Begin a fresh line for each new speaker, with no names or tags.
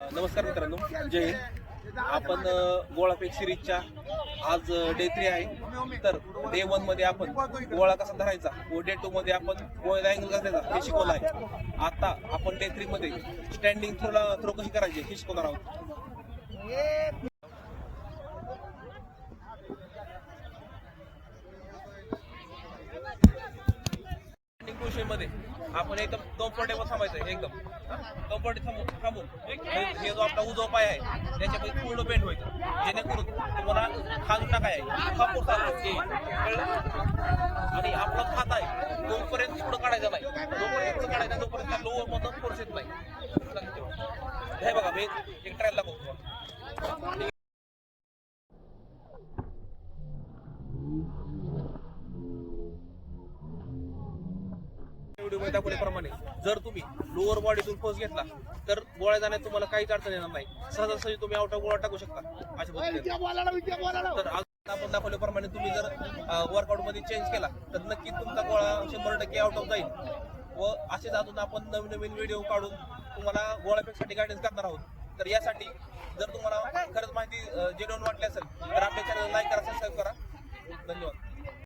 नमस्कार मित्रांनो, जय हिंद. आपण गोळाफेक सिरीजच्या आज डे 3 आहे. तर डे 1 मध्ये आपण गोळा कसा धरायचा व डे 2 मध्ये आपण गोळ्याला अँगल कसा द्यायचा हे शिकवलं आहे. आता आपण डे 3 मध्ये स्टँडिंग थ्रो कशी करायची हे शिकवणार आहोत. मध्ये आपण एकदम कम्फर्टेबल थांबायचं, एकदम कम्फर्टेबल थांबून हे जो आपला उजवा पाय आहे त्याच्यामध्ये पूर्ण बेंड व्हायचं, जेणेकरून तुम्हाला खांद टाकाय आणि आपला हात आहे तोपर्यंत पुढे काढायचा नाही, तोपर्यंत काढायचा तोपर्यंत लोअर मधून फोर्स येत नाही. हे बघा मी एक ट्रायल दाखवतो. व्हिडिओमध्ये दाखवल्याप्रमाणे जर तुम्ही लोअर बॉडीतून फोर्स घेतला तर गोळ्या जाण्यात तुम्हाला काहीच अडचण येणार नाही. सहजासहजी तुम्ही आउट ऑफ गोळा टाकू शकता अशा पद्धतीने. तर आपण दाखवल्याप्रमाणे तुम्ही जर वर्कआउट मध्ये चेंज केला तर नक्कीच तुमचा गोळा 100% आउट ऑफ जाईल. व असेच अजून आपण नवीन नवीन व्हिडिओ काढून तुम्हाला गोळाफेकसाठी गायडन्स करणार आहोत. तर यासाठी जर तुम्हाला खरंच माहिती जेन्युइन वाटली असेल तर आपल्या चॅनलला लाईक करा, सबस्क्राईब करा. धन्यवाद.